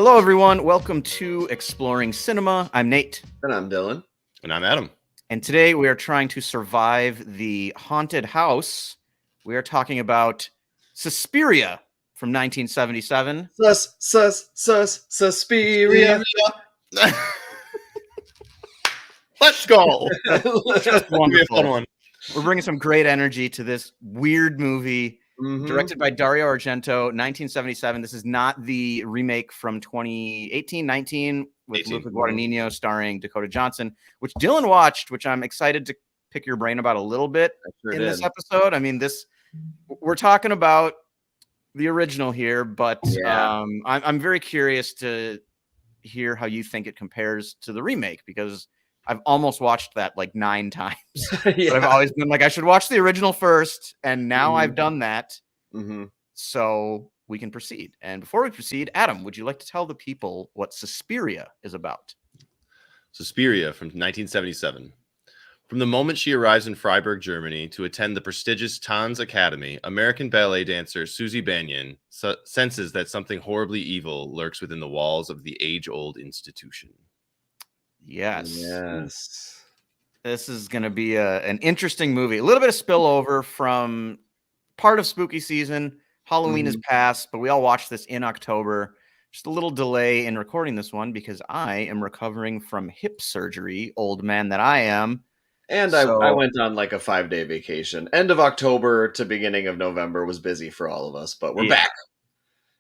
Hello, everyone. Welcome to Exploring Cinema. I'm Nate. And I'm Dylan. And I'm Adam. And today we are trying to survive the haunted house. We are talking about Suspiria from 1977. Suspiria. Let's go. Just wonderful. Fun one. We're bringing some great energy to this weird movie. Directed by Dario Argento, 1977. This is not the remake from 2018-19 with Luca Guadagnino starring Dakota Johnson, which Dylan watched, which I'm excited to pick your brain about a little bit this episode. I mean, we're talking about the original here, but I'm very curious to hear how you think it compares to the remake, because I've almost watched that like 9 times. But I've always been like, I should watch the original first. And now I've done that. So we can proceed. And before we proceed, Adam, would you like to tell the people what Suspiria is about? Suspiria from 1977. From the moment she arrives in Freiburg, Germany to attend the prestigious Tanz Academy, American ballet dancer Susie Banyan senses that something horribly evil lurks within the walls of the age-old institution. Yes. This is going to be an interesting movie. A little bit of spillover from part of spooky season. Halloween is past, but we all watched this in October. Just a little delay in recording this one because I am recovering from hip surgery, old man that I am. And I went on like a 5-day vacation. End of October to beginning of November was busy for all of us, but we're back.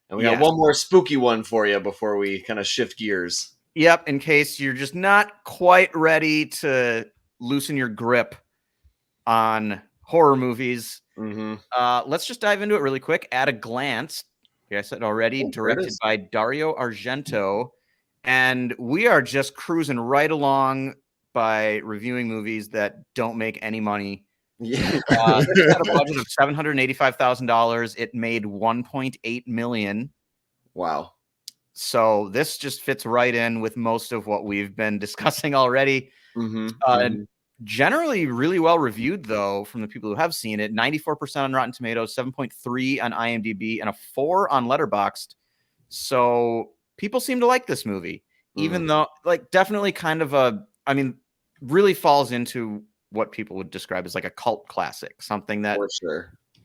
And we got one more spooky one for you before we kind of shift gears. Yep, in case you're just not quite ready to loosen your grip on horror movies. Let's just dive into it really quick. At a glance, like I said already, directed by Dario Argento. And we are just cruising right along by reviewing movies that don't make any money. It had a budget of $785,000. It made $1.8 million. Wow. So this just fits right in with most of what we've been discussing already. Generally really well reviewed, though, from the people who have seen it. 94% on Rotten Tomatoes, 7.3 on IMDb, and a 4 on Letterboxd. So people seem to like this movie, even though, like, definitely kind of really falls into what people would describe as like a cult classic, something that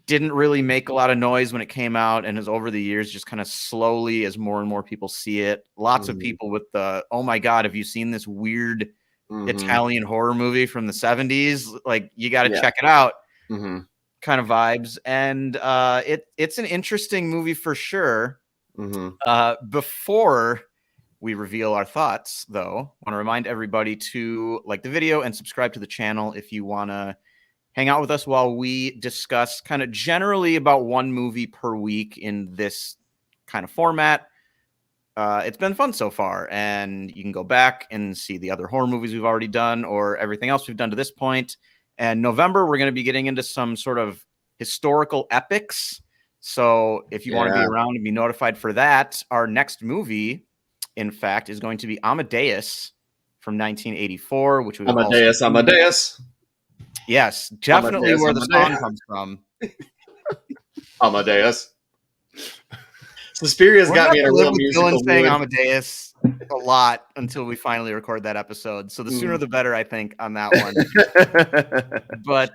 didn't really make a lot of noise when it came out and has over the years just kind of slowly, as more and more people see it, lots of people with the, oh my God, have you seen this weird Italian horror movie from the 70s? Like, you got to check it out kind of vibes. And it's an interesting movie for sure. Before we reveal our thoughts, though, I want to remind everybody to like the video and subscribe to the channel if you want to hang out with us while we discuss kind of generally about one movie per week in this kind of format. It's been fun so far, and you can go back and see the other horror movies we've already done or everything else we've done to this point. And November, we're going to be getting into some sort of historical epics. So if you want to be around and be notified for that, our next movie, in fact, is going to be Amadeus from 1984, which we Amadeus. Yes, definitely where the song comes from. Amadeus. Suspiria's got me in a real musical mood. Saying Amadeus a lot until we finally record that episode. So the sooner the better, I think, on that one. But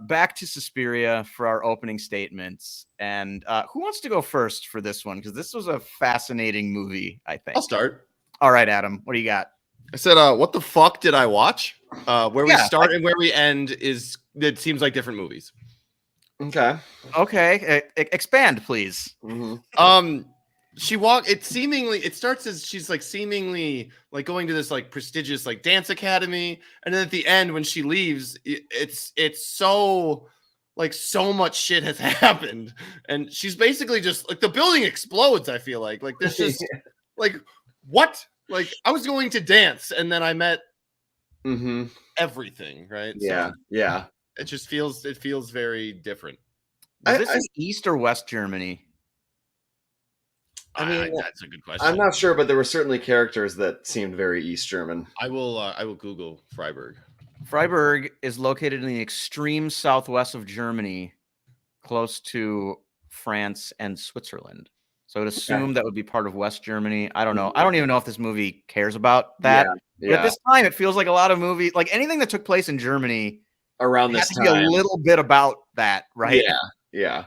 back to Suspiria for our opening statements. And who wants to go first for this one? Because this was a fascinating movie, I think. I'll start. All right, Adam, what do you got? I said, what the fuck did I watch? Where we start and where we end it seems like different movies. Okay. Expand, please. It starts as she's like seemingly like going to this like prestigious like dance academy, and then at the end when she leaves, it's so like so much shit has happened, and she's basically just like the building explodes. I feel like there's just like what? Like I was going to dance and then I met everything, right? Yeah. It just feels very different. Is this in East or West Germany? I mean, that's a good question. I'm not sure, but there were certainly characters that seemed very East German. I will Google Freiburg. Freiburg is located in the extreme southwest of Germany, close to France and Switzerland. So I would assume that would be part of West Germany. I don't know. I don't even know if this movie cares about that. Yeah. But at this time, it feels like a lot of movies, like anything that took place in Germany around this had to time. be a little bit about that, right? Yeah.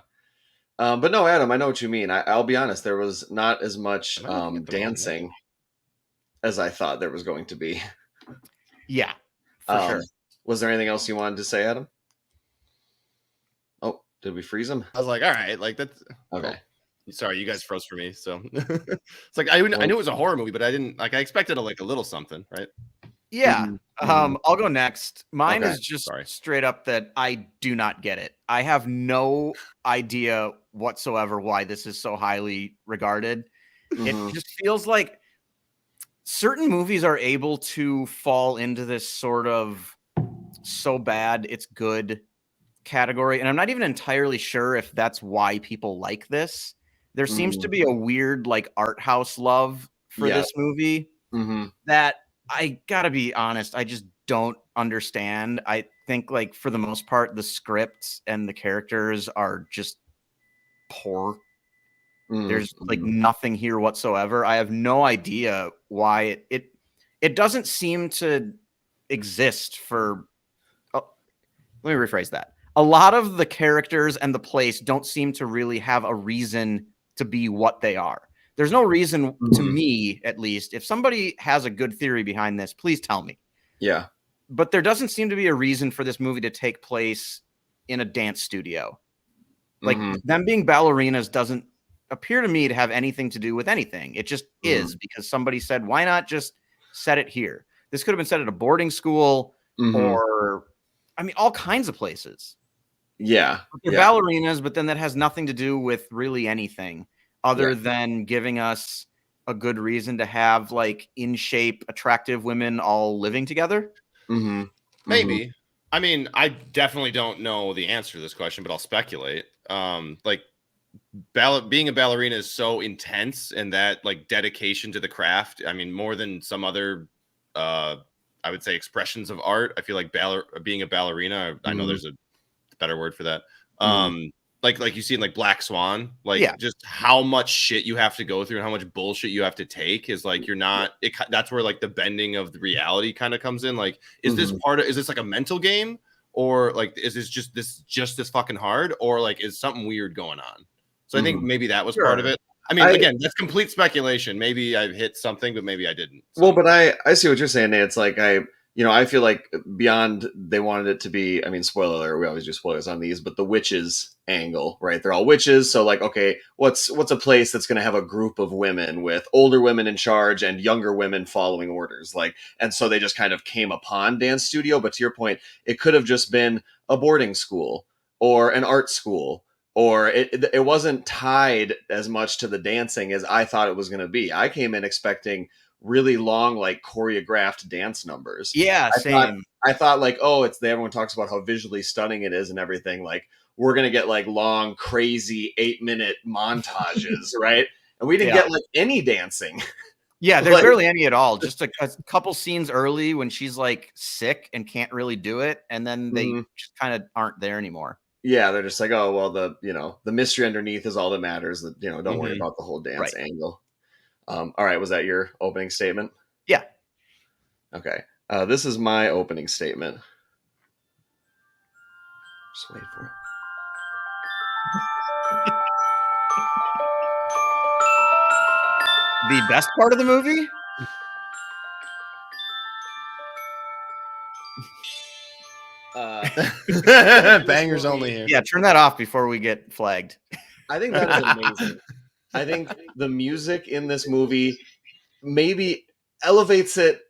But no, Adam, I know what you mean. I'll be honest. There was not as much dancing as I thought there was going to be. Yeah, for sure. Was there anything else you wanted to say, Adam? Oh, did we freeze him? I was like, all right, like that's okay. Oh, sorry, you guys froze for me. So it's like I knew it was a horror movie, but I didn't like. I expected a little something, right? Yeah. I'll go next. Mine is just straight up that I do not get it. I have no idea whatsoever why this is so highly regarded. It just feels like certain movies are able to fall into this sort of so bad it's good category. And I'm not even entirely sure if that's why people like this. There seems to be a weird like art house love for this movie that I gotta be honest, I just don't understand. I think like for the most part, the scripts and the characters are just poor. There's like nothing here whatsoever. I have no idea why it doesn't seem to exist for. Oh, let me rephrase that. A lot of the characters and the place don't seem to really have a reason to be what they are. There's no reason to me, at least. If somebody has a good theory behind this, please tell me. Yeah. But there doesn't seem to be a reason for this movie to take place in a dance studio. Like them being ballerinas doesn't appear to me to have anything to do with anything. It just is because somebody said, why not just set it here? This could have been set at a boarding school or, I mean, all kinds of places. Yeah. They're ballerinas, but then that has nothing to do with really anything other than giving us a good reason to have like in shape, attractive women all living together. Maybe. I mean, I definitely don't know the answer to this question, but I'll speculate. Like being a ballerina is so intense, and that like dedication to the craft. I mean, more than some other, I would say, expressions of art. I feel like being a ballerina. I know there's a better word for that. Like you see in like Black Swan, like just how much shit you have to go through and how much bullshit you have to take is like you're not. That's where like the bending of the reality kind of comes in. Like, is this like a mental game, or like is this just this fucking hard, or like is something weird going on? So I think maybe that was part of it. I mean, again, that's complete speculation. Maybe I hit something, but maybe I didn't. So. Well, but I see what you're saying, Nate. It's like I feel like beyond they wanted it to be, I mean, spoiler alert, we always do spoilers on these, but the witches angle, right? They're all witches. So like, okay, what's a place that's going to have a group of women with older women in charge and younger women following orders? Like, and so they just kind of came upon dance studio. But to your point, it could have just been a boarding school or an art school, or it wasn't tied as much to the dancing as I thought it was going to be. I came in expecting really long, like choreographed dance numbers. Yeah, same. I thought like, oh, everyone talks about how visually stunning it is and everything. Like we're gonna get like long, crazy 8-minute montages, right? And we didn't get like any dancing. Yeah, there's barely any at all. Just a couple scenes early when she's like sick and can't really do it, and then they just kind of aren't there anymore. Yeah, they're just like, oh well, the mystery underneath is all that matters. That don't worry about the whole dance angle. All right, was that your opening statement? Yeah. Okay. This is my opening statement. Just wait for it. The best part of the movie? Bangers only here. Yeah, turn that off before we get flagged. I think that is amazing. I think the music in this movie maybe elevates it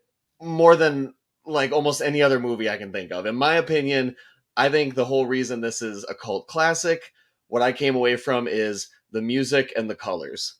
more than like almost any other movie I can think of. In my opinion, I think the whole reason this is a cult classic, what I came away from is the music and the colors.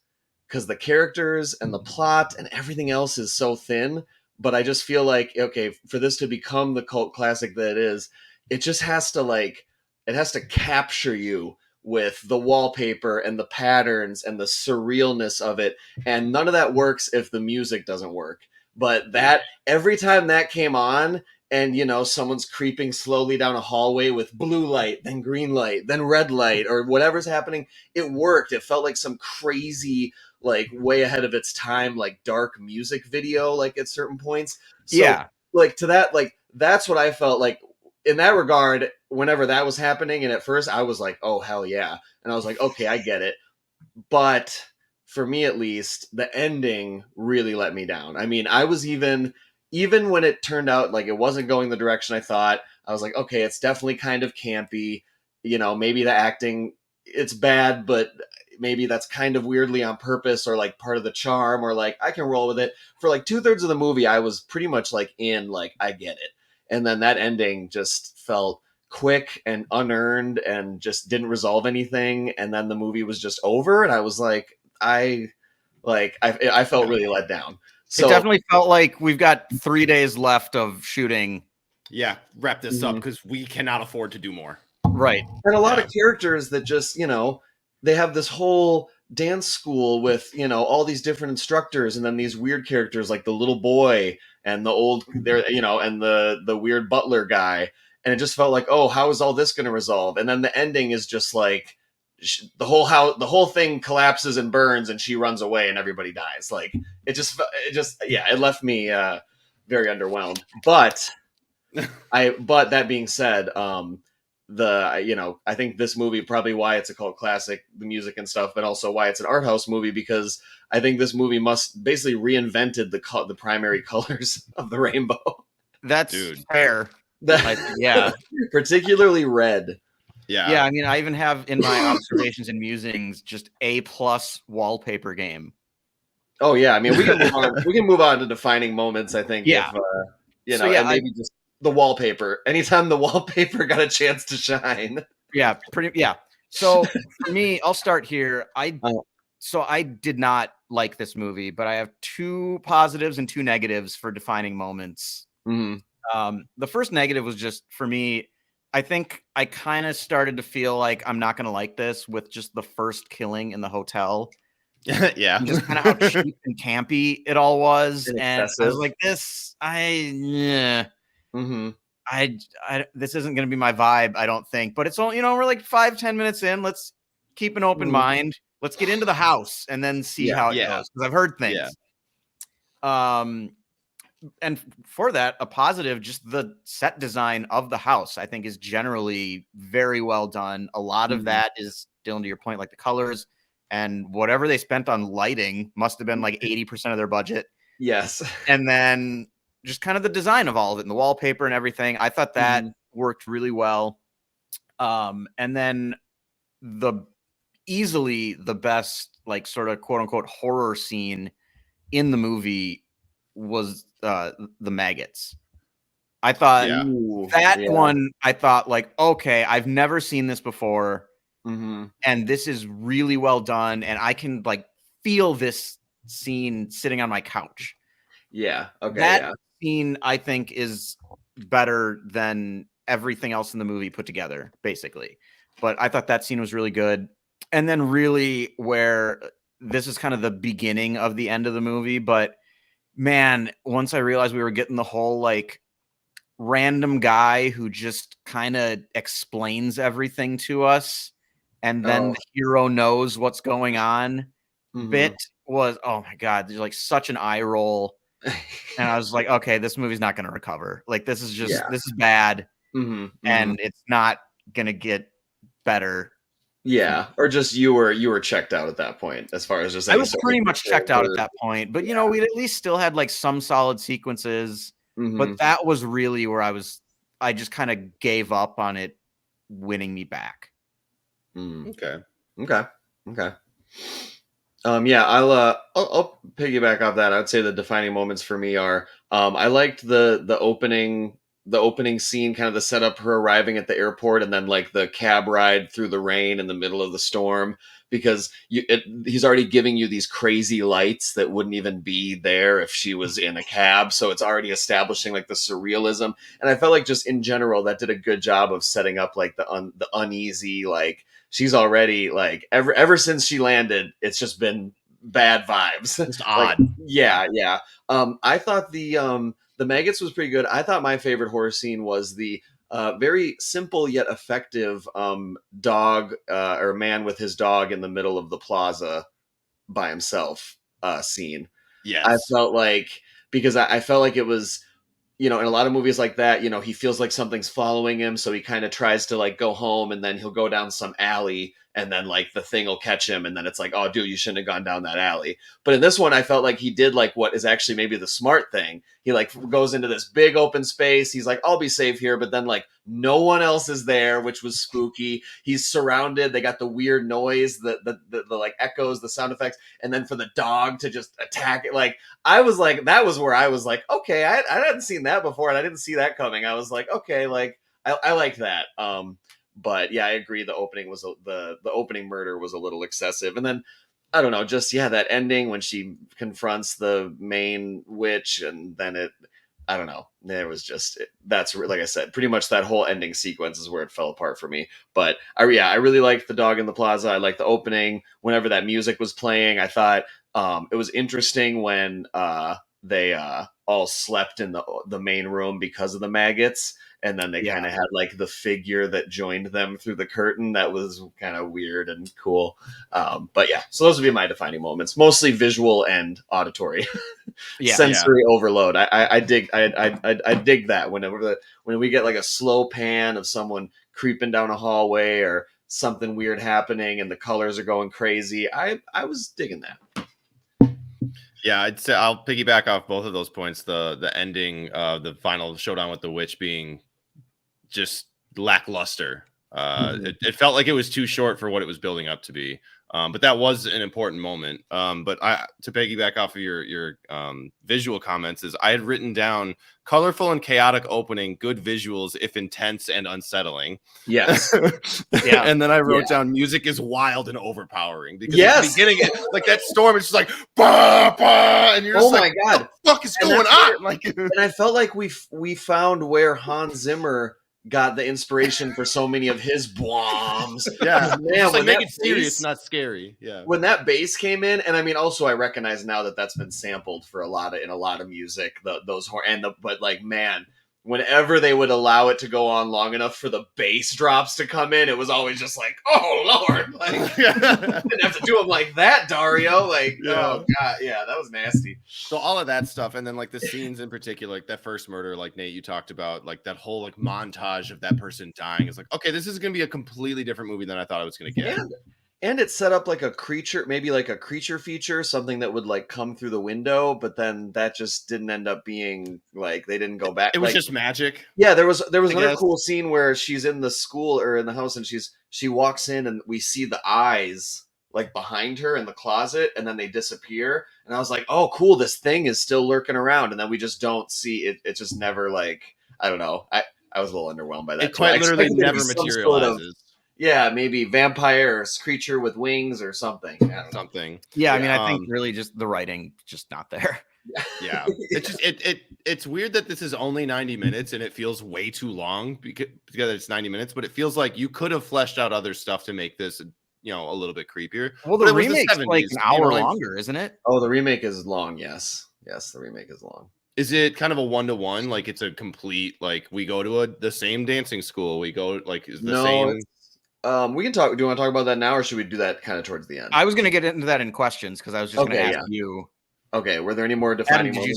Because the characters and the plot and everything else is so thin. But I just feel like, okay, for this to become the cult classic that it is, it just has to capture you with the wallpaper and the patterns and the surrealness of it. And none of that works if the music doesn't work. But that every time that came on, and someone's creeping slowly down a hallway with blue light, then green light, then red light, or whatever's happening. It worked. It felt like some crazy, like way ahead of its time, like dark music video, like at certain points. So like to that, like that's what I felt like in that regard. Whenever that was happening, and at first I was like, oh hell yeah, and I was like, okay, I get it. But for me, at least, the ending really let me down. I mean, I was even when it turned out like it wasn't going the direction I thought, I was like, okay, it's definitely kind of campy. Maybe the acting, it's bad, but maybe that's kind of weirdly on purpose, or like part of the charm, or like I can roll with it. For like 2/3 of the movie, I was pretty much like I get it. And then that ending just felt quick and unearned and just didn't resolve anything. And then the movie was just over. And I was like, I felt really let down. So it definitely felt like we've got 3 days left of shooting. Yeah, wrap this up because we cannot afford to do more. Right. And a lot of characters that just, they have this whole dance school with, all these different instructors, and then these weird characters like the little boy and the old there, and the weird butler guy. And it just felt like, oh, how is all this going to resolve? And then the ending is just like the whole thing collapses and burns, and she runs away, and everybody dies. Like it left me very underwhelmed. But but that being said, I think this movie, probably why it's a cult classic, the music and stuff, but also why it's an art house movie, because I think this movie must basically reinvented the primary colors of the rainbow. That's fair. Yeah. Particularly red. Yeah. I mean, I even have in my observations and musings just A+ wallpaper game. Oh yeah. I mean, we can move on to defining moments, I think. Yeah. If, and maybe just the wallpaper. Anytime the wallpaper got a chance to shine. Yeah. So for me, I'll start here. So I did not like this movie, but I have 2 positives and 2 negatives for defining moments. Mm-hmm. The first negative was just, for me, I think I kind of started to feel like I'm not going to like this with just the first killing in the hotel. Yeah. And just kind of how cheap and campy it all was. And I was like, this isn't going to be my vibe, I don't think. But it's only, we're like 5-10 minutes in. Let's keep an open mind. Let's get into the house and then see how it goes. Because I've heard things. Yeah. And for that, a positive, just the set design of the house, I think, is generally very well done. A lot of that is, Dylan, to your point, like the colors and whatever they spent on lighting must have been like 80% of their budget. Yes. And then just kind of the design of all of it and the wallpaper and everything. I thought that worked really well. And then easily the best, like, sort of quote unquote horror scene in the movie was the maggots. I thought one, I thought like, okay, I've never seen this before. And this is really well done. And I can like feel this scene sitting on my couch. Yeah. Okay. That scene, I think, is better than everything else in the movie put together, basically. But I thought that scene was really good. And then really where this is kind of the beginning of the end of the movie. But man, once I realized we were getting the whole like random guy who just kind of explains everything to us, and then the hero knows what's going on bit was, oh my God, there's like such an eye roll. And I was like, okay, this movie's not going to recover. Like, this is just, this is bad. And it's not going to get better. Yeah. Or just you were checked out at that point, as far as just, I was pretty much checked out at that point, but we'd at least still had like some solid sequences, but that was really where I just kind of gave up on it winning me back. Okay. Yeah, I'll piggyback off that. I'd say the defining moments for me are, I liked the opening scene, kind of the setup, her arriving at the airport, and then like the cab ride through the rain in the middle of the storm, because he's already giving you these crazy lights that wouldn't even be there if she was in a cab. So it's already establishing like the surrealism. And I felt like just in general, that did a good job of setting up like the uneasy, like she's already like ever since she landed, it's just been bad vibes. It's odd. Yeah. I thought the The maggots was pretty good. I thought my favorite horror scene was the very simple yet effective dog or man with his dog in the middle of the plaza by himself scene. Yes. I felt like, because I felt like it was, in a lot of movies like that, he feels like something's following him, so he kind of tries to like go home, and then he'll go down some alley, and then like the thing will catch him, and then it's like, oh dude, you shouldn't have gone down that alley. But in this one, I felt like he did like what is actually maybe the smart thing. He like goes into this big open space. He's like, I'll be safe here, but then like no one else is there, which was spooky. He's surrounded. They got the weird noise, the like echoes, the sound effects, and then for the dog to just attack it, like I was like, that was where I was like, okay, I hadn't seen that before, and I didn't see that coming. I was like, okay, like I like that. But yeah, I agree. The opening was the opening murder was a little excessive, and then I don't know, just that ending when she confronts the main witch, and then I don't know. There was that's like I said, pretty much that whole ending sequence is where it fell apart for me. But I really liked the dog in the plaza. I liked the opening. Whenever that music was playing, I thought it was interesting when they all slept in the main room because of the maggots. And then they kind of had like the figure that joined them through the curtain. That was kind of weird and cool. But yeah, so those would be my defining moments, mostly visual and auditory. Sensory overload. I dig that when we get like a slow pan of someone creeping down a hallway or something weird happening and the colors are going crazy. I was digging that. Yeah, I'd say I'll piggyback off both of those points. The ending, the final showdown with the witch being just lackluster. It felt like it was too short for what it was building up to be. But that was an important moment. But to piggyback off of your visual comments, is I had written down colorful and chaotic opening, good visuals if intense and unsettling. Yes. Yeah. And then I wrote down music is wild and overpowering, because at the beginning, like that storm, it's just like bah, bah, and you're just my god, what the fuck is going on? Like, and I felt like we found where Hans Zimmer got the inspiration for so many of his bombs. Yeah, man, like make it serious, not scary. Yeah, when that bass came in, and I mean, also I recognize now that that's been sampled for in a lot of music. But like, man, whenever they would allow it to go on long enough for the bass drops to come in, it was always just like, oh Lord, like didn't have to do them like that, Dario. Like, oh god, yeah, that was nasty. So all of that stuff, and then like the scenes in particular, like that first murder, like Nate, you talked about, like that whole like montage of that person dying. It's like, okay, this is going to be a completely different movie than I thought I was going to get. And it set up like a creature, maybe like a creature feature, something that would like come through the window, but then that just didn't end up being like, they didn't go back. It was just magic. Yeah, there was another cool scene where she's in the school or in the house, and she walks in and we see the eyes like behind her in the closet, and then they disappear. And I was like, oh cool, this thing is still lurking around, and then we just don't see it. It just never, like, I don't know. I was a little underwhelmed by that. It quite literally never materializes. Yeah, maybe vampire or creature with wings or something. Something. Yeah, I mean, I think really just the writing just not there. Yeah, it's just it's weird that this is only 90 minutes and it feels way too long because it's 90 minutes, but it feels like you could have fleshed out other stuff to make this, a little bit creepier. Well, the remake's like an hour longer, isn't it? Oh, the remake is long. Yes, the remake is long. Is it kind of a 1-to-1? Like it's a complete, like we go to the same dancing school. We go like is the same. We can talk. Do you want to talk about that now, or should we do that kind of towards the end? I was going to get into that in questions because I was just going to ask you. Okay. Were there any more defining moments? Did you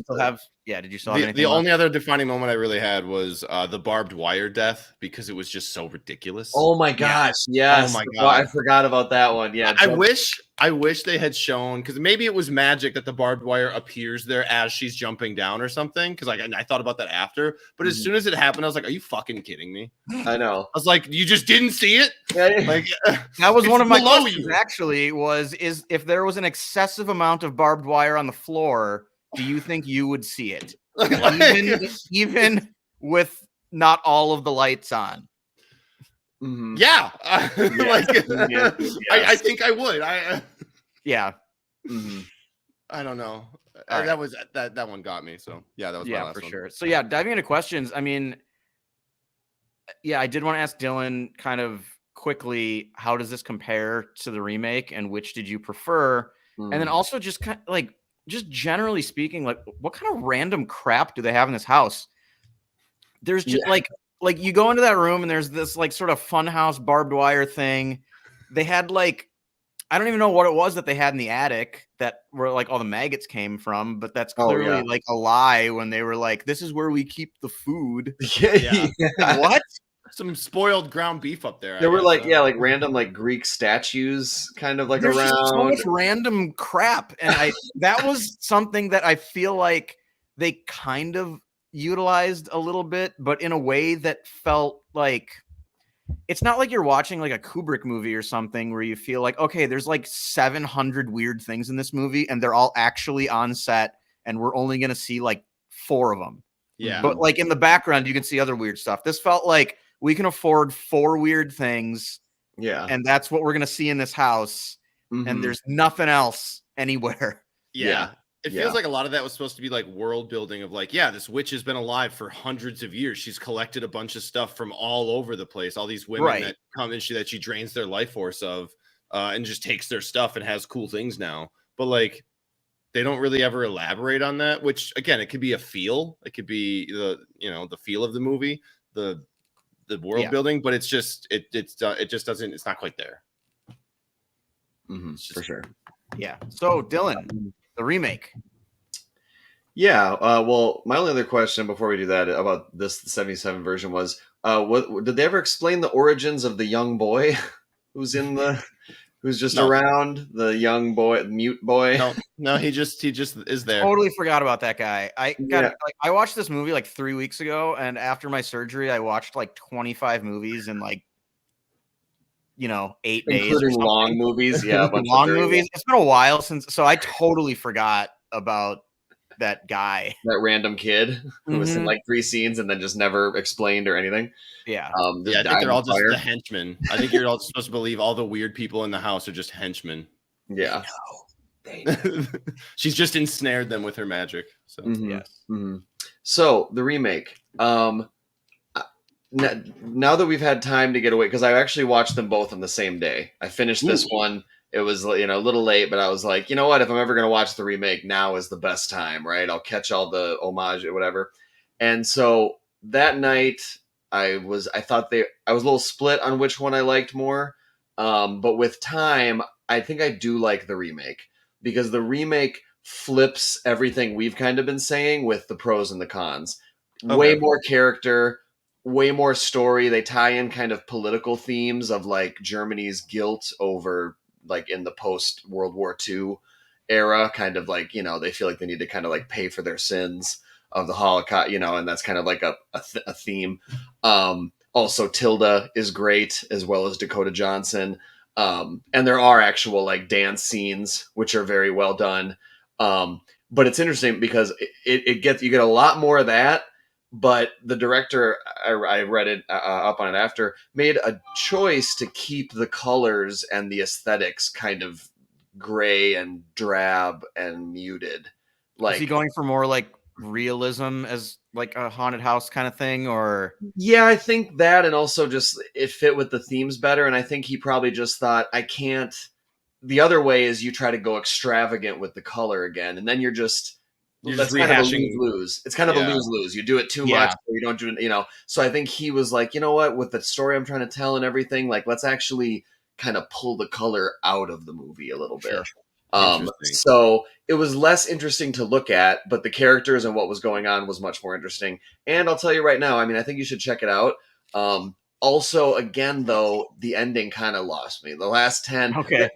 still have anything? The only other defining moment I really had was the barbed wire death, because it was just so ridiculous. Oh my gosh! Yes. Oh my god! I forgot about that one. Yeah. I wish they had shown, because maybe it was magic that the barbed wire appears there as she's jumping down or something. Because I thought about that after, but as soon as it happened, I was like, "Are you fucking kidding me?" I know. I was like, "You just didn't see it?" Like that was one of my questions. Actually, is if there was an excessive amount of barbed wire on the floor, do you think you would see it, even with not all of the lights on? Mm-hmm. Yeah. I think I would. Yeah. Mm-hmm. I don't know. That was that one got me. So yeah, that was my last for one. sure. So yeah, diving into questions. I mean, I did want to ask Dylan kind of quickly, how does this compare to the remake, and which did you prefer? And then also just kind of like, just generally speaking, like what kind of random crap do they have in this house? There's just like you go into that room and there's this like sort of funhouse barbed wire thing. They had like, I don't even know what it was that they had in the attic that where like all the maggots came from, but that's clearly like a lie when they were like, this is where we keep the food. Yeah. What? Some spoiled ground beef up there. There were like random like Greek statues kind of like There's around. just so much random crap. And that was something that I feel like they kind of utilized a little bit, but in a way that felt like it's not like you're watching like a Kubrick movie or something where you feel like, okay, there's like 700 weird things in this movie and they're all actually on set and we're only going to see like 4 of them. Yeah. But like in the background, you can see other weird stuff. This felt like we can afford 4 weird things. Yeah. And that's what we're going to see in this house. And there's nothing else anywhere. Yeah. It feels like a lot of that was supposed to be like world building of like, this witch has been alive for hundreds of years. She's collected a bunch of stuff from all over the place. All these women that come and that she drains their life force of and just takes their stuff and has cool things now. But like, they don't really ever elaborate on that, which again, it could be a feel. It could be the feel of the movie, the world building, but it's just, it just doesn't, it's not quite there. For sure. Yeah. So Dylan, the remake. Yeah. Well, my only other question before we do that about the 77 version was, what did they ever explain the origins of the young boy who's just around, the young boy, mute boy? No, he just is there. Totally forgot about that guy. I watched this movie like 3 weeks ago, and after my surgery, I watched like 25 movies in like 8 days, including long movies. Yeah, long movies. It's been a while so I totally forgot about that guy, that random kid who was in like 3 scenes and then just never explained or anything. Yeah. I think they're all just the henchmen. I think you're all supposed to believe all the weird people in the house are just henchmen. Yeah. They know. She's just ensnared them with her magic. So yes. So the remake. Now that we've had time to get away, because I actually watched them both on the same day. I finished this one. It was a little late, but I was like, you know what? If I'm ever going to watch the remake, now is the best time, right? I'll catch all the homage or whatever. And so that night, I was a little split on which one I liked more. But with time, I think I do like the remake because the remake flips everything we've kind of been saying with the pros and the cons. Okay. Way more character, way more story. They tie in kind of political themes of like Germany's guilt over like in the post World War II era, kind of like, they feel like they need to kind of like pay for their sins of the Holocaust, and that's kind of like a theme. Also Tilda is great, as well as Dakota Johnson. And there are actual like dance scenes, which are very well done. But it's interesting because you get a lot more of that. But the director, I read it up on it after, made a choice to keep the colors and the aesthetics kind of gray and drab and muted. Like, is he going for more like realism as like a haunted house kind of thing, or? Yeah, I think that, and also just it fit with the themes better. And I think he probably just thought, I can't. The other way is you try to go extravagant with the color again, and then you're just kind of a lose-lose. It's kind of a lose-lose. You do it too much, or you don't do it, So I think he was like, you know what, with the story I'm trying to tell and everything, like, let's actually kind of pull the color out of the movie a little bit. So it was less interesting to look at, but the characters and what was going on was much more interesting. And I'll tell you right now, I mean, I think you should check it out. Also, again, though, the ending kind of lost me. The last 10. Okay.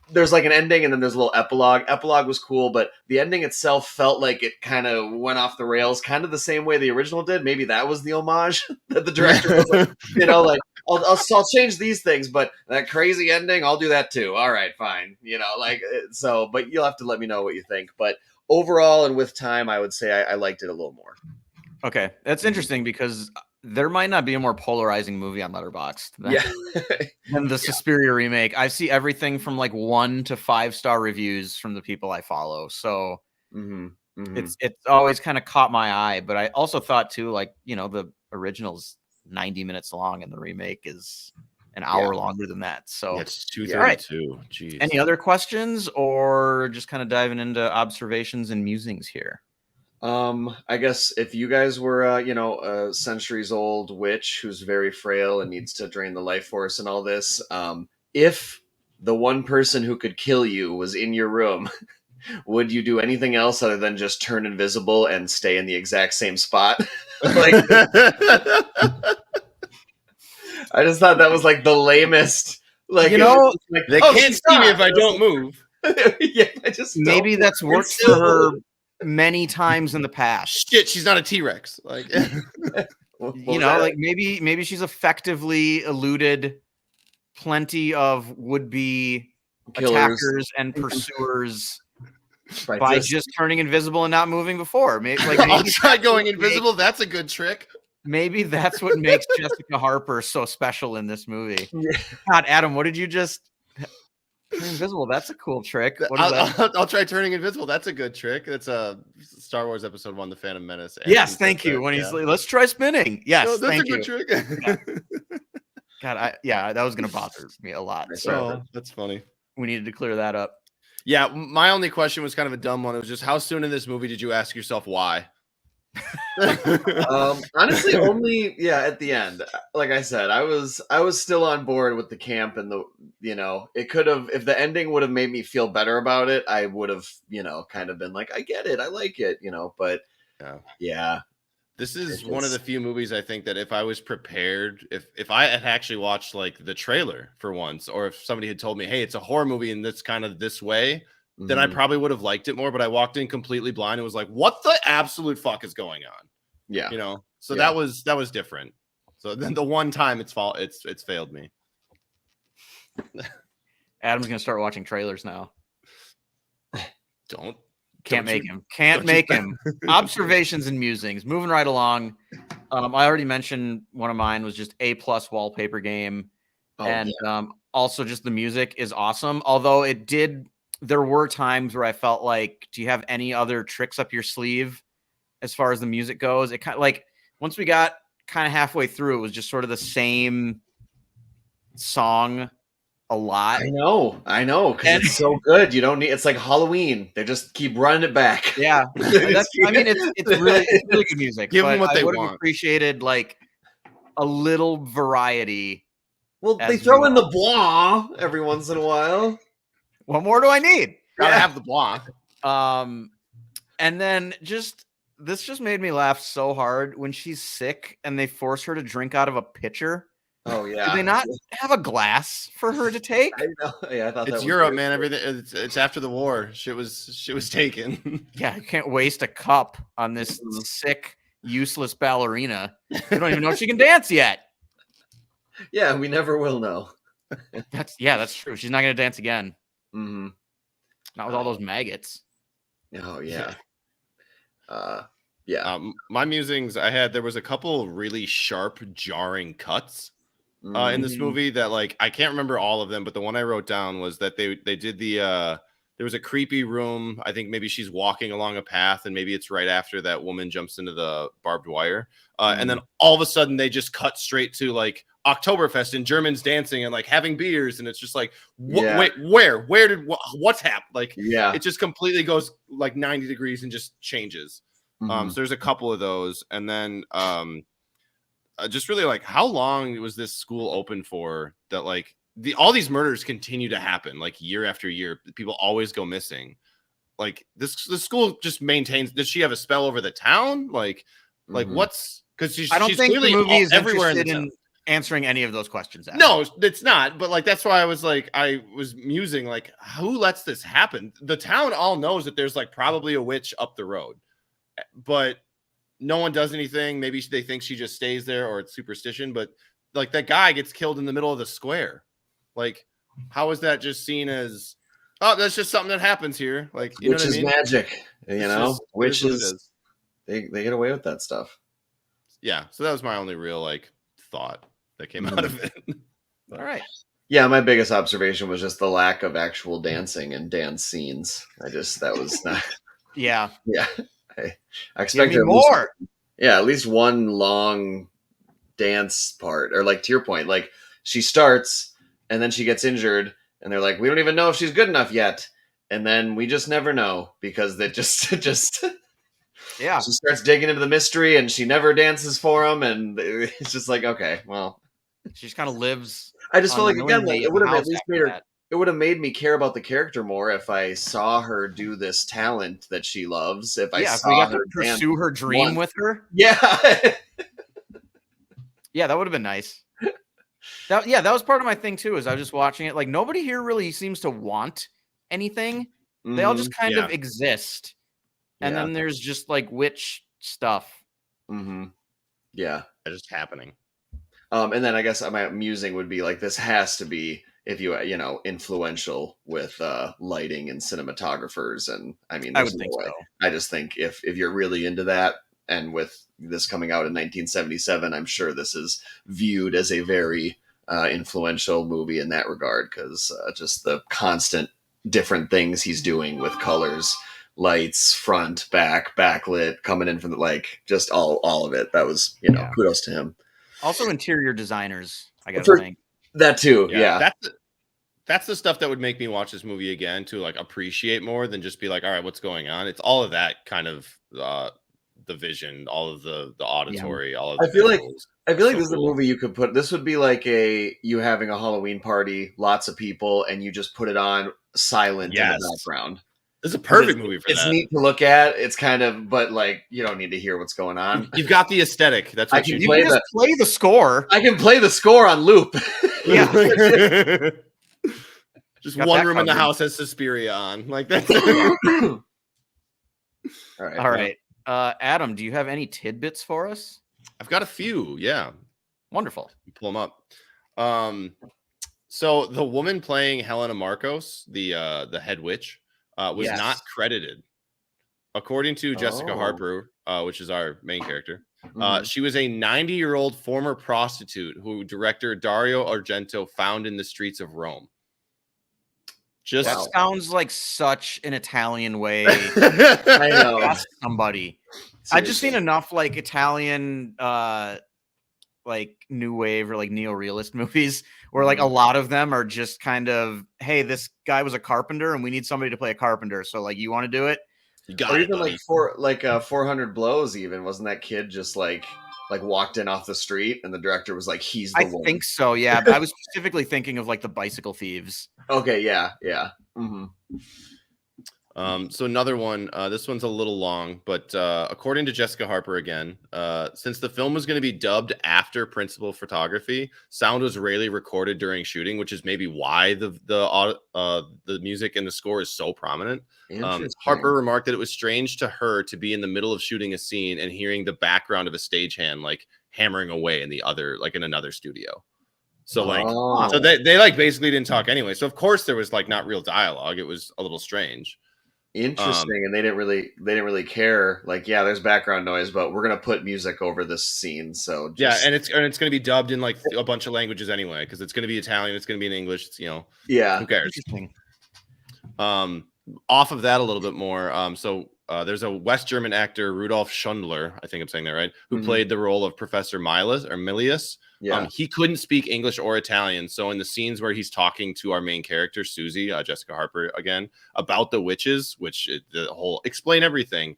There's like an ending and then there's a little epilogue. Epilogue was cool, but the ending itself felt like it kind of went off the rails, kind of the same way the original did. Maybe that was the homage that the director was like, like, I'll change these things, but that crazy ending, I'll do that too. All right, fine. But you'll have to let me know what you think. But overall, and with time, I would say I liked it a little more. Okay. That's interesting because there might not be a more polarizing movie on Letterboxd than the Suspiria remake. I see everything from like 1 to 5-star reviews from the people I follow. So it's always kind of caught my eye. But I also thought too, like, the original's 90 minutes long and the remake is an hour longer than that. So it's 2:32. Jeez. Any other questions, or just kind of diving into observations and musings here? I guess if you guys were, a centuries old witch who's very frail and needs to drain the life force and all this, if the one person who could kill you was in your room, would you do anything else other than just turn invisible and stay in the exact same spot? Like, I just thought that was like the lamest. Like, they can't see me if I don't move. Maybe that's worked for her many times in the past. Shit, she's not a T-Rex. Like, like maybe she's effectively eluded plenty of would-be attackers and pursuers by just turning invisible and not moving before. Maybe I'll try going invisible. That's a good trick. Maybe that's what makes Jessica Harper so special in this movie. Yeah. God, Adam, what did you just turn invisible? That's a cool trick. I'll try turning invisible. That's a good trick. It's a Star Wars Episode 1, The Phantom Menace. Yes, thank you. When he's like, let's try spinning. Yes, that's thank a good trick. Yeah. God, that was going to bother me a lot. So that's funny. We needed to clear that up. Yeah, my only question was kind of a dumb one. It was just, how soon in this movie did you ask yourself why? Honestly, only at the end. Like I said, I was still on board with the camp, and it could have, if the ending would have made me feel better about it, I would have kind of been like, I get it, I like it, but yeah. This is one of the few movies I think that if I was prepared, if I had actually watched like the trailer for once, or if somebody had told me, hey, it's a horror movie and it's kind of this way, then I probably would have liked it more. But I walked in completely blind and was like, what the absolute fuck is going on? Yeah. So that was different. So then the one time it's failed me. Adam's going to start watching trailers now. Can't make him. Observations and musings. Moving right along. I already mentioned one of mine was just A+ wallpaper game. Also just the music is awesome. Although there were times where I felt like, do you have any other tricks up your sleeve as far as the music goes? It kind of like once we got kind of halfway through, it was just sort of the same song a lot. I know, because it's so good. You don't need. It's like Halloween. They just keep running it back. Yeah, it's really good music. Give them what they want. I would have appreciated like a little variety. Well, they throw in the blah every once in a while. What more do I need? Gotta have the blah. And then this just made me laugh so hard when she's sick and they force her to drink out of a pitcher. Oh yeah. Do they not have a glass for her to take? I know. Yeah, I thought it's Europe, man. Everything it's after the war. Shit was taken. Yeah, I can't waste a cup on this sick, useless ballerina. You don't even know if she can dance yet. Yeah, we never will know. That's true. She's not gonna dance again. Mm-hmm. Not with all those maggots. Oh yeah. My musings, there was a couple really sharp, jarring cuts in this movie that like I can't remember all of them, but the one I wrote down was that they did there was a creepy room. I think maybe she's walking along a path and maybe it's right after that woman jumps into the barbed wire. And then all of a sudden they just cut straight to like Oktoberfest and Germans dancing and like having beers. And it's just like, wait, what's happened? Like, it just completely goes like 90 degrees and just changes. So there's a couple of those. And then just really like, how long was this school open for that? Like all these murders continue to happen like year after year. People always go missing. Like the school just maintains. Does she have a spell over the town? Like what's, because I don't think the movie is everywhere in answering any of those questions. Adam. No, it's not. But like, that's why I was musing, like, who lets this happen? The town all knows that there's like probably a witch up the road, but no one does anything. Maybe they think she just stays there or it's superstition, but like that guy gets killed in the middle of the square. Like, how is that just seen as, oh, that's just something that happens here? Like, you know what I mean? Magic, witches, they get away with that stuff. Yeah. So that was my only real like thought that came out of it. All right. Yeah, my biggest observation was just the lack of actual dancing and dance scenes. That was not. Yeah. I expected more. At least one long dance part, or like to your point, like she starts and then she gets injured and they're like, we don't even know if she's good enough yet. And then we just never know because they just Yeah. she starts digging into the mystery and she never dances for him. And it's just like, okay, well, she just kind of lives. I just feel like, again, like it would have at least made her, that. it would have made me care about the character more if I saw her do this talent that she loves. If we got to pursue her dream with her. Yeah. Yeah, that would have been nice. That was part of my thing too, is I was just watching it. Like, nobody here really seems to want anything. They all just kind of exist. And then there's just like witch stuff. Yeah. Just happening. And then I guess my musing would be like, this has to be, if you influential with lighting and cinematographers. And I mean, I would think so. I just think if you're really into that, and with this coming out in 1977, I'm sure this is viewed as a very influential movie in that regard, because just the constant different things he's doing with colors, lights, front, back, backlit, coming in from the, like, just all of it. That was, kudos to him. Also, interior designers, I gotta think. That too, yeah. That's the stuff that would make me watch this movie again, to like appreciate more than just be like, all right, what's going on? It's all of that kind of the vision, all of the auditory, all of the I feel like so this is a movie you could put. This would be like you having a Halloween party, lots of people, and you just put it on silent in the background. This is a perfect movie for that. It's neat to look at. It's kind of, but like, you don't need to hear what's going on. You've got the aesthetic. That's what you can just play the score. I can play the score on loop. Yeah. Just got one room in the house has Suspiria on. Like that's All right. Adam, do you have any tidbits for us? I've got a few. Yeah. Wonderful. Pull them up. So the woman playing Helena Marcos, the head witch, was not credited. According to Jessica Harper, which is our main character, she was a 90-year-old former prostitute who director Dario Argento found in the streets of Rome. That sounds like such an Italian way. I know. Ask somebody. Seriously. I just seen enough like Italian like new wave or like neorealist movies where like a lot of them are just kind of, hey, this guy was a carpenter and we need somebody to play a carpenter. So like, you want to do it? You got or it, even buddy. like 400 Blows. Even wasn't that kid just like walked in off the street and the director was like, he's the one. I think so. Yeah. But I was specifically thinking of like the Bicycle Thieves. Okay. Yeah. So another one, this one's a little long, but according to Jessica Harper again, since the film was going to be dubbed after principal photography, sound was rarely recorded during shooting, which is maybe why the music and the score is so prominent. Harper remarked that it was strange to her to be in the middle of shooting a scene and hearing the background of a stagehand like hammering away in in another studio. So so they like basically didn't talk anyway. So of course there was like not real dialogue. It was a little strange. Interesting. And they didn't really care. Like, yeah, there's background noise, but we're gonna put music over this scene. So and it's gonna be dubbed in like a bunch of languages anyway, because it's gonna be Italian, it's gonna be in English. It's, who cares? Off of that a little bit more. There's a West German actor, Rudolf Schundler, I think I'm saying that right, who played the role of Professor Milius. Yeah. He couldn't speak English or Italian. So in the scenes where he's talking to our main character, Susie, Jessica Harper again, about the witches, which the whole explain everything.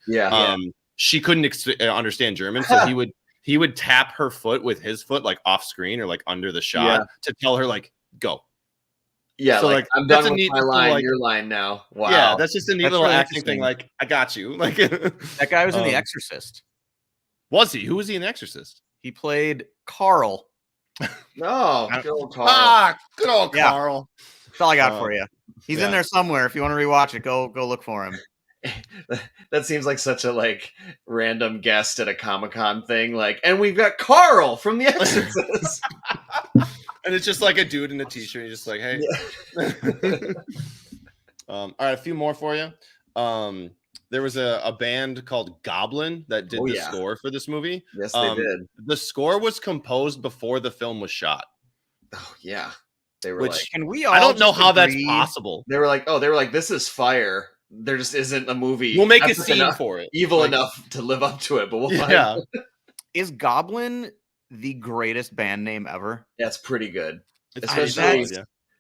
She couldn't understand German. So he would tap her foot with his foot, like off screen or like under the shot to tell her like, go. Yeah, so like I'm done with my line, like, your line now. Wow. Yeah, that's just a neat little acting thing. Like, I got you. Like that guy was in The Exorcist. Was he? Who was he in Exorcist? He played Carl. No, good old Carl. Good old Carl. That's all I got for you. He's in there somewhere. If you want to rewatch it, go look for him. That seems like such a like random guest at a Comic-Con thing. Like, and we've got Carl from The Exorcist. And it's just like a dude in a t-shirt. You're just like, hey. Yeah. All right, a few more for you. There was a band called Goblin that did the score for this movie. Yes, they did. The score was composed before the film was shot. Oh yeah, they were. Which I don't know how that's possible. They were like, this is fire. There just isn't a movie. We'll make a scene for it. Evil enough to live up to it, but we'll find. Is Goblin the greatest band name ever? That's pretty good. Especially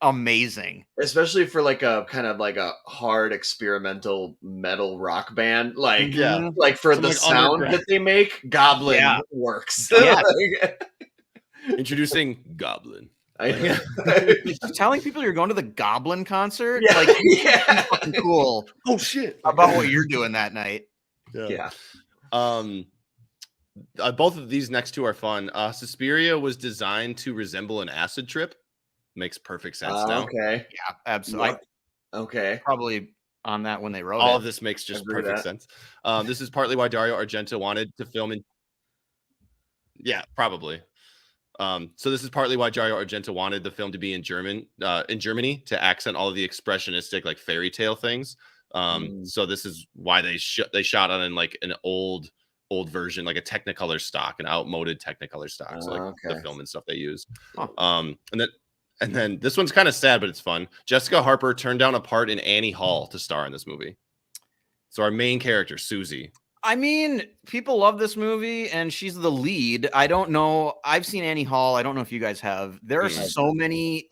amazing. Especially for like a kind of like a hard experimental metal rock band. Like, like for the sound that they make, Goblin works. Yeah. Introducing Goblin. Telling people you're going to the Goblin concert, Yeah. like fucking cool. Oh shit! About what you're doing that night. Yeah. Both of these next two are fun. Suspiria was designed to resemble an acid trip. Makes perfect sense now. Okay. Yeah, absolutely. Okay. Probably on that when they wrote all it. of this makes just perfect sense. This is partly why Dario Argento wanted to film in. Yeah, probably. So this is partly why Dario Argento wanted the film to be in Germany to accent all of the expressionistic like fairy tale things. So this is why they shot on in like an old version, like a Technicolor stock, an outmoded Technicolor stock. So like the film and stuff they used. And then this one's kind of sad, but it's fun. Jessica Harper turned down a part in Annie Hall to star in this movie. So our main character, Susie. I mean, people love this movie, and she's the lead. I don't know. I've seen Annie Hall. I don't know if you guys have. There are so many,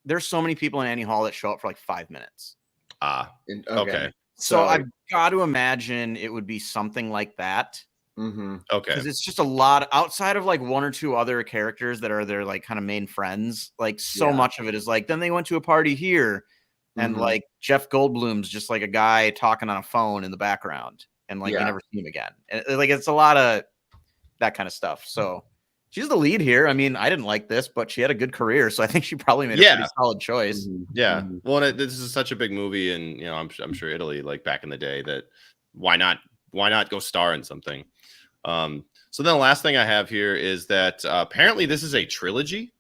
there's so many people in Annie Hall that show up for like 5 minutes. Okay. So I've got to imagine it would be something like that. Mm-hmm. Okay. Because it's just a lot outside of like one or two other characters that are their like kind of main friends. Like so much of it is like, then they went to a party here. And like Jeff Goldblum's just like a guy talking on a phone in the background. And like you never see him again. And like it's a lot of that kind of stuff. So she's the lead here. I mean, I didn't like this, but she had a good career, so I think she probably made a pretty solid choice. Yeah. Well, this is such a big movie, and you know, I'm sure Italy, like back in the day, that why not go star in something? So then the last thing I have here is that apparently this is a trilogy.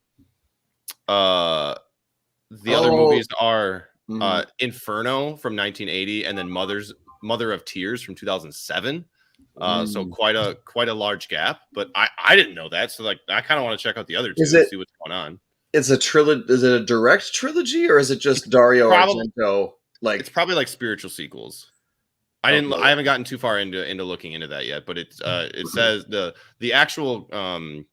The other movies are Inferno from 1980, and then Mother of Tears from 2007. So quite a large gap, but I didn't know that. So like I kind of want to check out the other two and see what's going on. It's a trilogy. Is it a direct trilogy or is it just Dario Argento? Like it's probably like spiritual sequels. I haven't gotten too far into looking into that yet, but it says the actual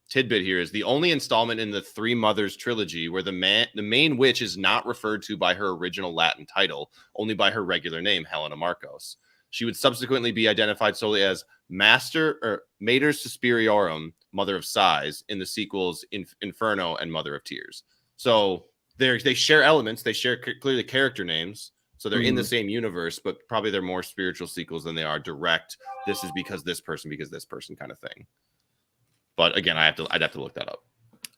tidbit here is the only installment in the Three Mothers trilogy where the main witch is not referred to by her original Latin title, only by her regular name, Helena Marcos. She would subsequently be identified solely as Mater Suspiriorum, Mother of Sighs, in the sequels Inferno and Mother of Tears. So they share elements, they share clearly character names. So they're in the same universe, but probably they're more spiritual sequels than they are direct. This is because this person kind of thing. But again, I'd have to look that up.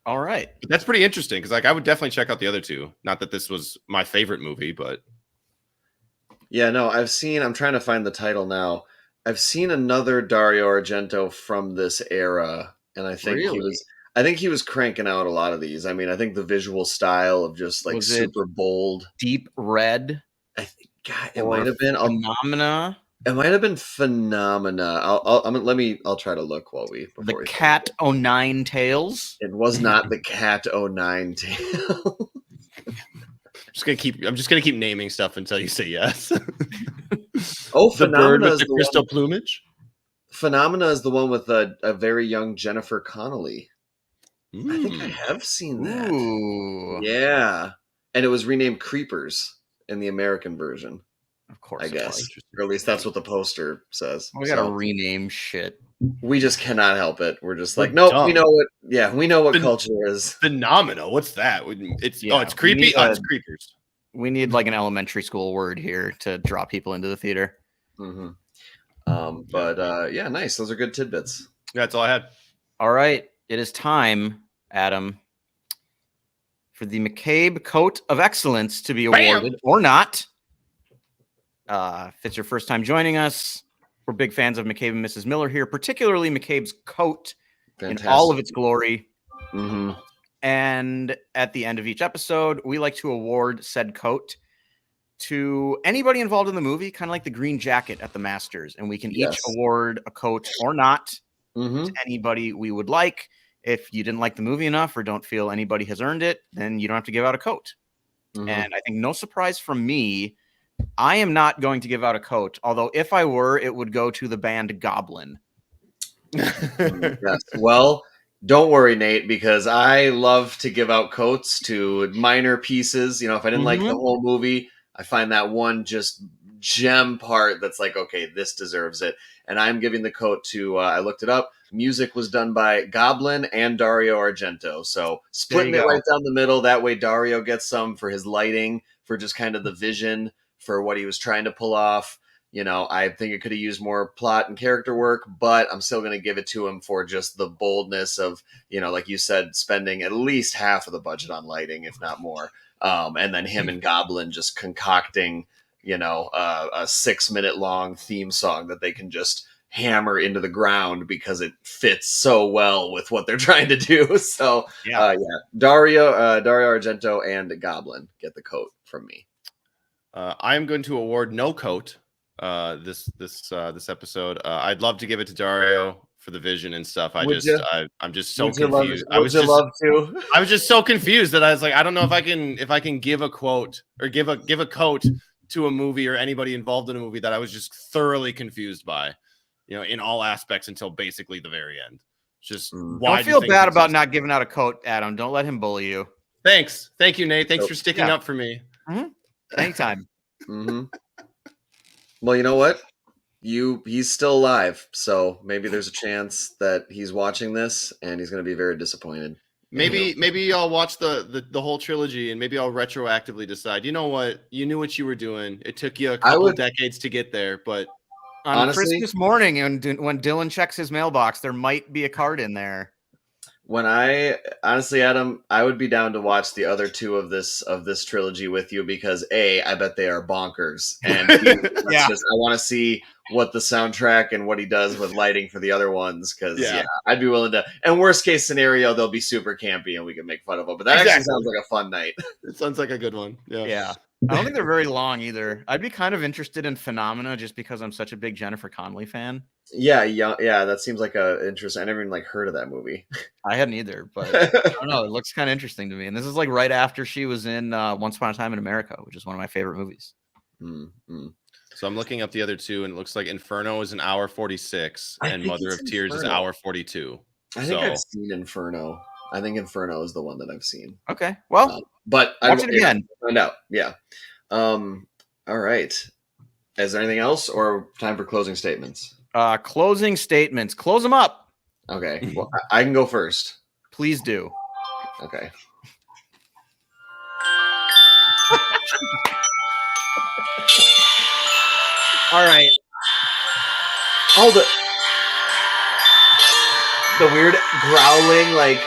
All right. But that's pretty interesting because like I would definitely check out the other two. Not that this was my favorite movie, but yeah, no, I'm trying to find the title now. I've seen another Dario Argento from this era, and I think he was cranking out a lot of these. I mean, I think the visual style of just like super bold, Deep Red. I think it might have been Phenomena. It might have been Phenomena. I'll try to look the Cat O' Tails. It was not the Cat O' Tail. I'm just gonna keep naming stuff until you say yes. The bird with the crystal plumage. Phenomena is the one with a very young Jennifer Connelly. I think I have seen that. Ooh. Yeah, and it was renamed Creepers in the American version. Of course, I guess, or at least that's what the poster says. We gotta rename shit. We just cannot help it. We're just like, nope. We know what. Yeah, we know what culture is. Phenomenal. What's that? It's creepy. It's Creepers. We need like an elementary school word here to draw people into the theater. But nice. Those are good tidbits. That's all I had. All right, it is time, Adam, for the McCabe Coat of Excellence to be awarded or not. If it's your first time joining us, we're big fans of McCabe and Mrs. Miller here, particularly McCabe's coat in all of its glory. And at the end of each episode, we like to award said coat to anybody involved in the movie, kind of like the green jacket at the Masters. And we can each award a coat or not to anybody we would like. If you didn't like the movie enough or don't feel anybody has earned it, then you don't have to give out a coat. And I think no surprise from me, I am not going to give out a coat. Although if I were, it would go to the band Goblin. Yes. Well, Don't worry, Nate, because I love to give out coats to minor pieces. If I didn't like the whole movie, I find that one just gem part that's like, okay, this deserves it. And I'm giving the coat to, I looked it up. Music was done by Goblin and Dario Argento. So splitting it right down the middle. That way Dario gets some for his lighting, for just kind of the vision, for what he was trying to pull off. I think it could have used more plot and character work, but I'm still going to give it to him for just the boldness of, like you said, spending at least half of the budget on lighting, if not more. And then him and Goblin just concocting, a 6-minute long theme song that they can just hammer into the ground because it fits so well with what they're trying to do. So, Dario Argento and Goblin get the coat from me. I'm going to award no coat this episode. I'd love to give it to Dario for the vision and stuff. I'm just so confused. I was just so confused that I was like, I don't know if I can give a quote or give a coat to a movie or anybody involved in a movie that I was just thoroughly confused by, in all aspects until basically the very end. Just don't feel bad about not giving out a coat, Adam. Don't let him bully you. Thanks. Thank you, Nate. Thanks for sticking up for me. Anytime. Well, you know what? He's still alive, so maybe there's a chance that he's watching this and he's going to be very disappointed. Maybe I'll watch the whole trilogy and maybe I'll retroactively decide. You know what? You knew what you were doing. It took you a couple decades to get there, but honestly, Christmas morning, when Dylan checks his mailbox, there might be a card in there. Adam, I would be down to watch the other two of this trilogy with you because A, I bet they are bonkers, and B, I want to see what the soundtrack and what he does with lighting for the other ones. Because I'd be willing to. And worst case scenario, they'll be super campy and we can make fun of them. But that actually sounds like a fun night. It sounds like a good one. Yeah. I don't think they're very long either. I'd be kind of interested in Phenomena just because I'm such a big Jennifer Connelly fan. Yeah. That seems like a interesting. I never even heard of that movie. I hadn't either, but I don't know. It looks kind of interesting to me. And this is right after she was in Once Upon a Time in America, which is one of my favorite movies. So I'm looking up the other two, and it looks like Inferno is an hour 46, and Mother of Tears is hour 42. I think I've seen Inferno. I think Inferno is the one that I've seen. Okay, well, but watch it again. Find out. Yeah. All right. Is there anything else, or time for closing statements? Closing statements. Close them up. Okay. Well, I can go first. Please do. Okay. All right. Oh, the weird growling,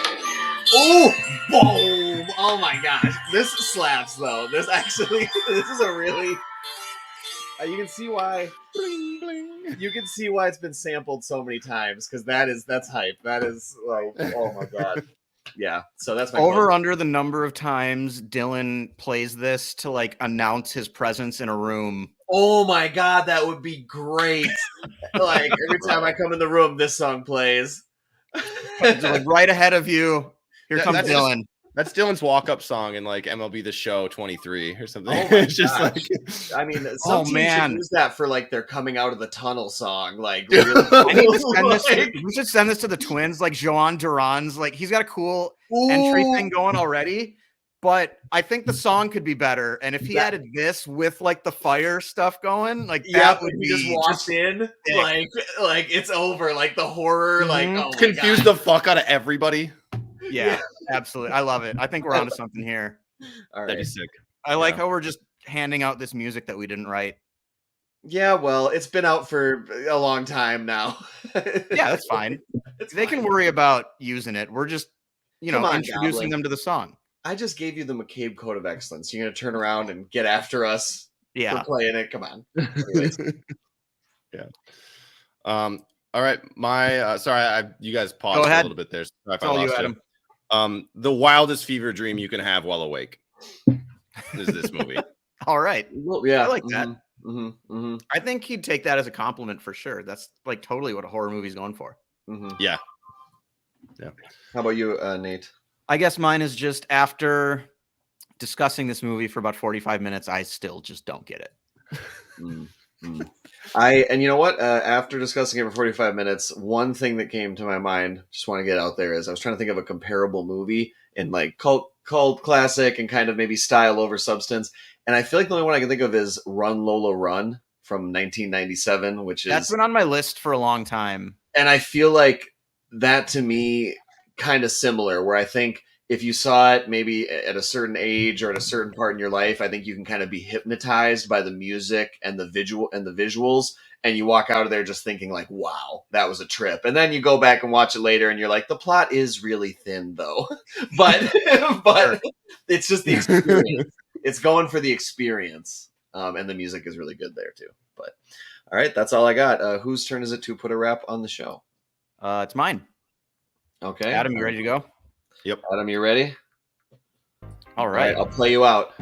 boom! Oh my gosh, this slaps though. This is a really. You can see why. Bling, bling. You can see why it's been sampled so many times because that's hype. That is oh my god. Yeah, so that's my under the number of times Dylan plays this to announce his presence in a room. Oh my god, that would be great. Every time I come in the room, this song plays. Right ahead of you. Here comes Dylan. That's Dylan's walk-up song in MLB The Show 23 or something. Oh it's just I mean, some teams should use that for they're coming out of the tunnel song. Really I need to send this. We should send this to the Twins. Joan Duran's he's got a cool entry thing going already, but I think the song could be better. And if he added this with the fire stuff going, that would be just walked in it's over. The horror, oh confuse the fuck out of everybody. Yeah, absolutely. I love it. I think we're onto something here. All right. That'd be sick. I like how we're just handing out this music that we didn't write. Yeah, well, it's been out for a long time now. Yeah, that's fine. They can worry about using it. We're just, introducing them to the song. I just gave you the McCabe Code of Excellence. You're going to turn around and get after us for playing it. Come on. Yeah. All right. My sorry, you guys paused a little bit there. So That's all you, Adam. The wildest fever dream you can have while awake is this movie. All right. Well, yeah. I like that. Mm-hmm, mm-hmm. I think he'd take that as a compliment for sure. That's totally what a horror movie's going for. Mm-hmm. Yeah. How about you, Nate? I guess mine is just after discussing this movie for about 45 minutes, I still just don't get it. And you know what? After discussing it for 45 minutes, one thing that came to my mind, just want to get out there, is I was trying to think of a comparable movie in like cult classic and kind of maybe style over substance. And I feel like the only one I can think of is Run Lola Run from 1997, which is... That's been on my list for a long time. And I feel like that to me kind of similar, where I think if you saw it maybe at a certain age or at a certain part in your life, I think you can kind of be hypnotized by the music and the visuals, and you walk out of there just thinking like, wow, that was a trip. And then you go back and watch it later and you're like, the plot is really thin though. but it's just the experience. It's going for the experience. And the music is really good there too. But all right, that's all I got. Whose turn is it to put a wrap on the show? It's mine. Okay. Adam, you ready to go? Yep. Adam, you ready? All right. I'll play you out.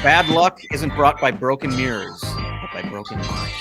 Bad luck isn't brought by broken mirrors, but by broken hearts.